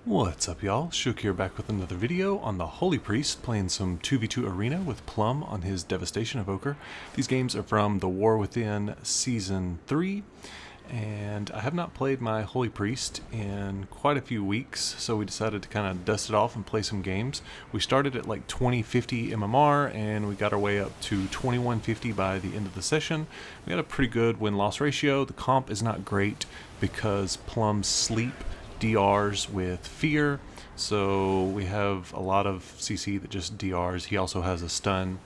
What's up, y'all? Shook here, back with another video on the Holy Priest playing some 2v2 Arena with Plum on his Devastation Evoker. These games are from the War Within Season 3, and I have not played my Holy Priest in quite a few weeks, so we decided to kind of dust it off and play some games. We started at like 2050 MMR, and we got our way up to 2150 by the end of the session. We got a pretty good win-loss ratio. The comp is not great because Plum's sleep DRs with fear, so we have a lot of CC that just DRs. He also has a stun,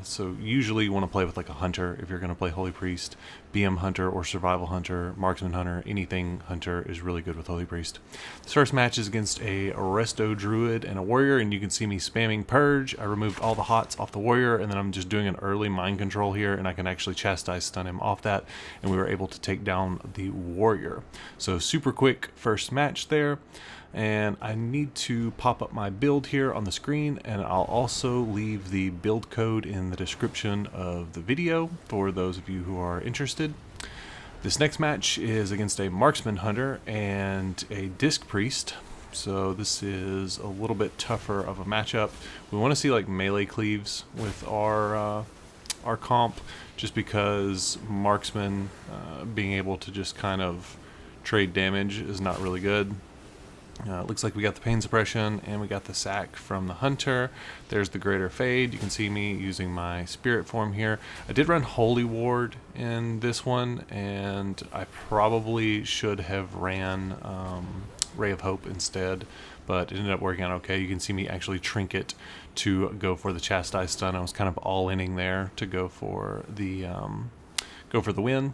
so usually you want to play with like a hunter if you're going to play Holy Priest. BM Hunter or Survival Hunter, Marksman Hunter, anything Hunter is really good with Holy Priest. This first match is against a Resto Druid and a Warrior, and you can see me spamming Purge. I removed all the hots off the Warrior, and then I'm just doing an early mind control here, and I can actually chastise stun him off that, and we were able to take down the Warrior. So super quick first match there. And I need to pop up my build here on the screen, and I'll also leave the build code in the description of the video for those of you who are interested. This next match is against a Marksman Hunter and a Disc Priest, so this is a little bit tougher of a matchup. We want to see like melee cleaves with our comp, just because Marksman being able to just kind of trade damage is not really good. Looks like we got the pain suppression and we got the sack from the hunter. There's the greater fade. You can see me using my spirit form here. I did run Holy Ward in this one, and I probably should have ran Ray of Hope instead, but it ended up working out okay. You can see me actually trinket to go for the chastise stun. I was kind of all-inning there to go for the win.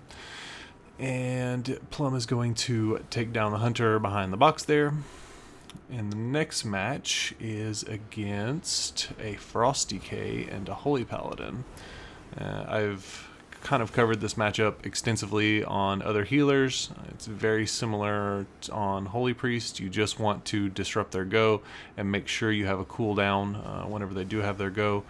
And Plum is going to take down the hunter behind the box there. And the next match is against a Frost Decay and a Holy Paladin. I've kind of covered this matchup extensively on other healers. It's very similar on Holy Priest. You just want to disrupt their go and make sure you have a cooldown whenever they do have their go.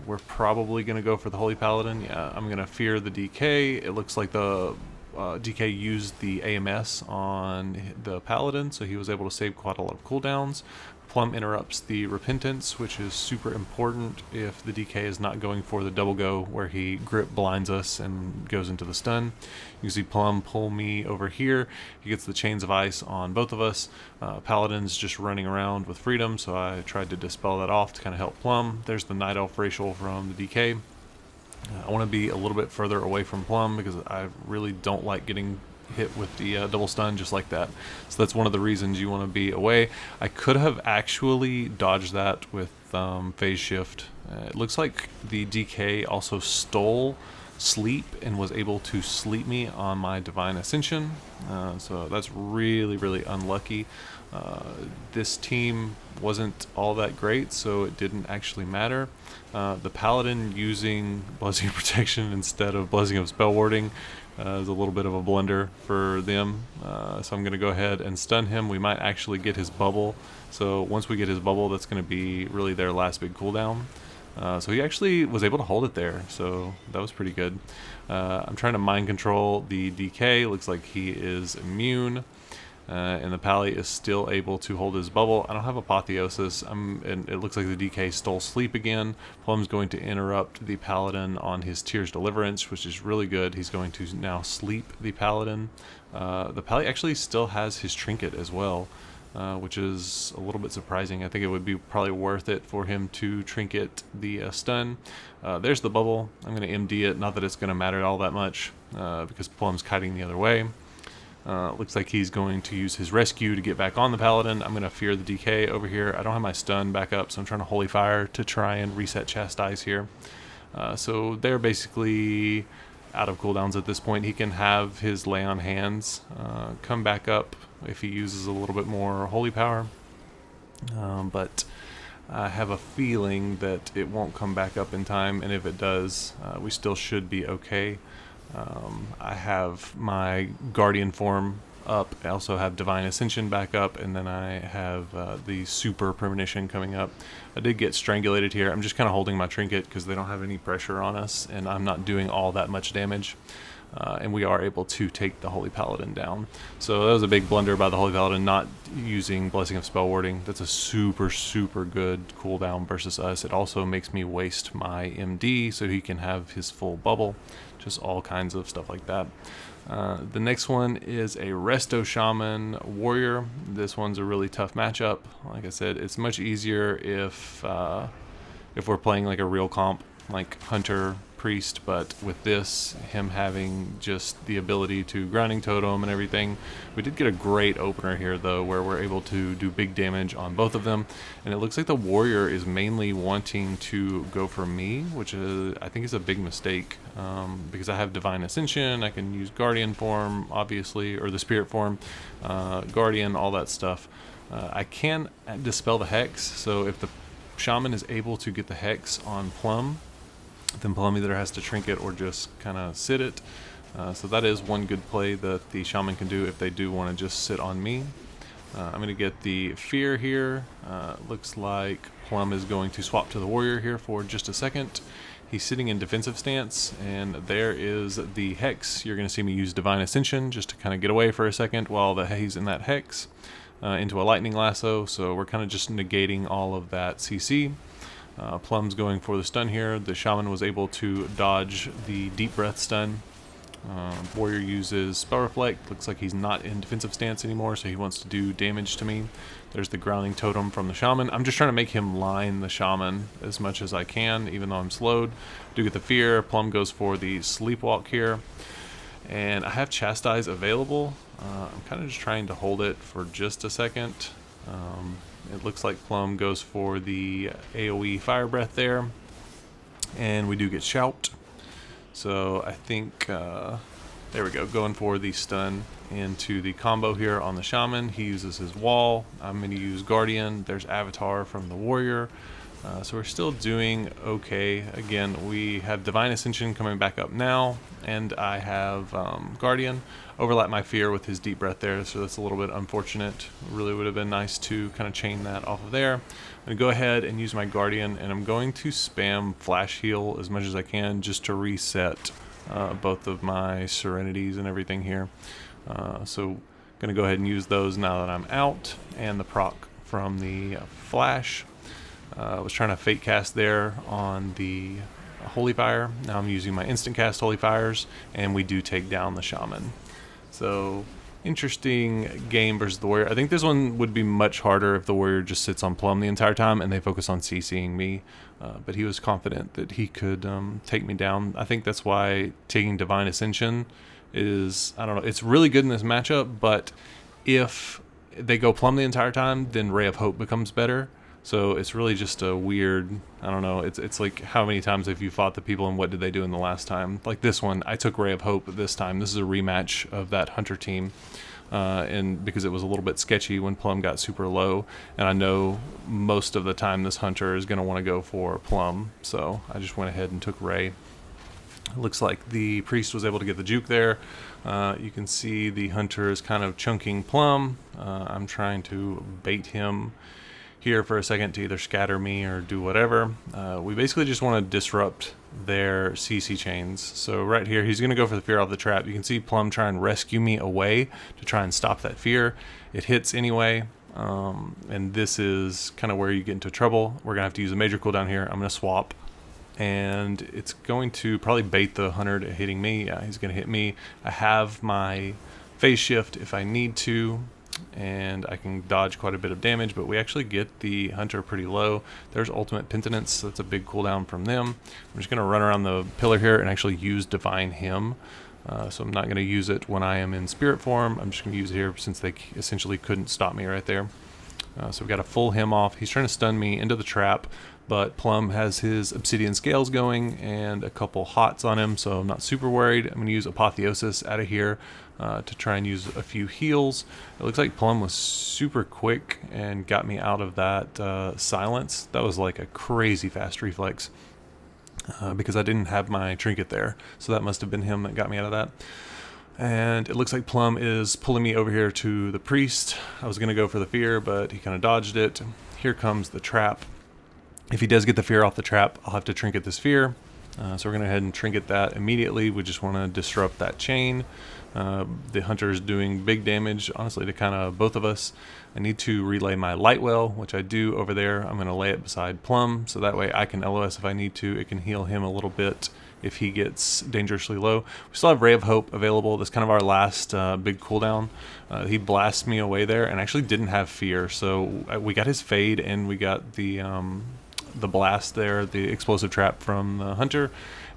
We're probably going to go for the Holy Paladin. Yeah, I'm going to fear the DK. It looks like the DK used the AMS on the Paladin, so he was able to save quite a lot of cooldowns. Plum interrupts the Repentance, which is super important if the DK is not going for the double go where he grip blinds us and goes into the stun. You can see Plum pull me over here. He gets the Chains of Ice on both of us. Paladin's just running around with freedom, so I tried to dispel that off to kind of help Plum. There's the Night Elf racial from the DK. I want to be a little bit further away from Plum because I really don't like getting hit with the double stun just like that. So that's one of the reasons you want to be away. I could have actually dodged that with phase shift. It looks like the DK also stole sleep and was able to sleep me on my Divine Ascension. So that's really unlucky. This team wasn't all that great, so it didn't actually matter. The Paladin using Blessing of Protection instead of Blessing of Spell Warding is a little bit of a blunder for them. So I'm going to go ahead and stun him. We might actually get his bubble. So once we get his bubble, that's going to be really their last big cooldown. So he actually was able to hold it there, so that was pretty good. I'm trying to mind control the DK. Looks like he is immune. And the Pally is still able to hold his bubble. I don't have Apotheosis, and it looks like the DK stole sleep again. Plum's going to interrupt the Paladin on his Tears Deliverance, which is really good. He's going to now sleep the Paladin. The Pally actually still has his Trinket as well, which is a little bit surprising. I think it would be probably worth it for him to trinket the stun. There's the bubble. I'm going to MD it, not that it's going to matter all that much because Plum's kiting the other way. Looks like he's going to use his rescue to get back on the Paladin. I'm going to fear the DK over here. I don't have my stun back up, so I'm trying to Holy Fire to try and reset Chastise here. So they're basically out of cooldowns at this point. He can have his Lay on Hands come back up if he uses a little bit more Holy Power. But I have a feeling that it won't come back up in time, and if it does, we still should be okay. I have my Guardian form up. I also have Divine Ascension back up, and then I have the Super Premonition coming up. I did get strangulated here. I'm just kind of holding my trinket because they don't have any pressure on us, and I'm not doing all that much damage. and we are able to take the Holy Paladin down. So that was a big blunder by the Holy Paladin, not using Blessing of Spell Warding. That's a super, super good cooldown versus us. It also makes me waste my MD so he can have his full bubble. Just all kinds of stuff like that. The next one is a Resto Shaman Warrior. This one's a really tough matchup. Like I said, it's much easier if we're playing like a real comp, like Hunter Priest, but with this, him having just the ability to Grounding Totem and everything. We did get a great opener here though, where we're able to do big damage on both of them, and it looks like the Warrior is mainly wanting to go for me, which is, I think is a big mistake, because I have Divine Ascension, I can use Guardian form, obviously, or the Spirit form, Guardian, all that stuff. I can dispel the Hex, so if the Shaman is able to get the Hex on Plum, then Plum either has to Trinket or just kind of sit it. So that is one good play that the Shaman can do if they do want to just sit on me. I'm going to get the Fear here. Looks like Plum is going to swap to the Warrior here for just a second. He's sitting in defensive stance, and there is the Hex. You're going to see me use Divine Ascension just to kind of get away for a second while he's in that Hex into a Lightning Lasso. So we're kind of just negating all of that CC. Plum's going for the stun here. The Shaman was able to dodge the Deep Breath stun. Warrior uses Spell Reflect. Looks like he's not in defensive stance anymore, so he wants to do damage to me. There's the Grounding Totem from the Shaman. I'm just trying to make him line the Shaman as much as I can, even though I'm slowed. Do get the Fear. Plum goes for the Sleepwalk here. And I have Chastise available. I'm kind of just trying to hold it for just a second. It looks like Plum goes for the AoE Fire Breath there, and we do get Shout. So I think, there we go, going for the stun into the combo here on the Shaman. He uses his wall. I'm going to use Guardian. There's Avatar from the Warrior. So we're still doing okay. Again, we have Divine Ascension coming back up now, and I have Guardian. Overlap my Fear with his Deep Breath there, so that's a little bit unfortunate. Really would have been nice to kind of chain that off of there. I'm going to go ahead and use my Guardian, and I'm going to spam Flash Heal as much as I can just to reset both of my Serenities and everything here. So going to go ahead and use those now that I'm out, and the proc from the Flash. I was trying to Fate Cast there on the Holy Fire. Now I'm using my Instant Cast Holy Fires, and we do take down the Shaman. So, interesting game versus the Warrior. I think this one would be much harder if the Warrior just sits on Plum the entire time and they focus on CCing me. But he was confident that he could take me down. I think that's why taking Divine Ascension is, I don't know, it's really good in this matchup, but if they go Plum the entire time, then Ray of Hope becomes better. So it's really just a weird, I don't know, it's like how many times have you fought the people and what did they do in the last time? Like this one, I took Ray of Hope this time. This is a rematch of that Hunter team. And because it was a little bit sketchy when Plum got super low, and I know most of the time this Hunter is going to want to go for Plum, so I just went ahead and took Ray. It looks like the Priest was able to get the juke there. You can see the Hunter is kind of chunking Plum. I'm trying to bait him here for a second to either scatter me or do whatever. We basically just want to disrupt their CC chains. So right here, he's going to go for the Fear off the trap. You can see Plum try and rescue me away to try and stop that Fear. It hits anyway, and this is kind of where you get into trouble. We're going to have to use a major cooldown here. I'm going to swap, and it's going to probably bait the Hunter to hitting me. Yeah, he's going to hit me. I have my phase shift if I need to, and I can dodge quite a bit of damage, but we actually get the Hunter pretty low. There's Ultimate Penitence, so that's a big cooldown from them. I'm just going to run around the pillar here and actually use Divine Hymn. So I'm not going to use it when I am in Spirit form. I'm just going to use it here since they essentially couldn't stop me right there. So we've got a full Hymn off. He's trying to stun me into the trap, but Plum has his Obsidian Scales going and a couple hots on him, so I'm not super worried. I'm going to use Apotheosis out of here to try and use a few heals. It looks like Plum was super quick and got me out of that silence. That was like a crazy fast reflex because I didn't have my trinket there, so that must have been him that got me out of that. And it looks like Plum is pulling me over here to the Priest. I was going to go for the Fear, but he kind of dodged it. Here comes the trap. If he does get the Fear off the trap, I'll have to trinket this Fear. So we're going to go ahead and trinket that immediately. We just want to disrupt that chain. The hunter is doing big damage, honestly, to kind of both of us. I need to relay my light well, which I do over there. I'm going to lay it beside Plum, so that way I can LOS if I need to. It can heal him a little bit if he gets dangerously low. We still have Ray of Hope available. That's kind of our last big cooldown. He blasts me away there and actually didn't have fear, so we got his fade and we got the blast there, the explosive trap from the hunter,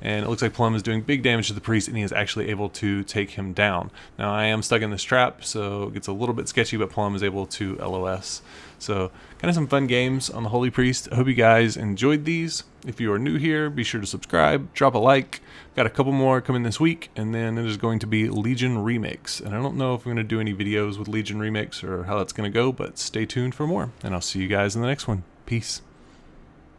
and it looks like Plum is doing big damage to the priest, and he is actually able to take him down. Now I am stuck in this trap, so it gets a little bit sketchy, but Plum is able to LOS. So kind of some fun games on the Holy Priest. I hope you guys enjoyed these. If you are new here, be sure to subscribe, drop a like. Got a couple more coming this week, and then it is going to be Legion Remix. And I don't know if I'm going to do any videos with Legion Remix or how that's going to go, but stay tuned for more, and I'll see you guys in the next one. Peace.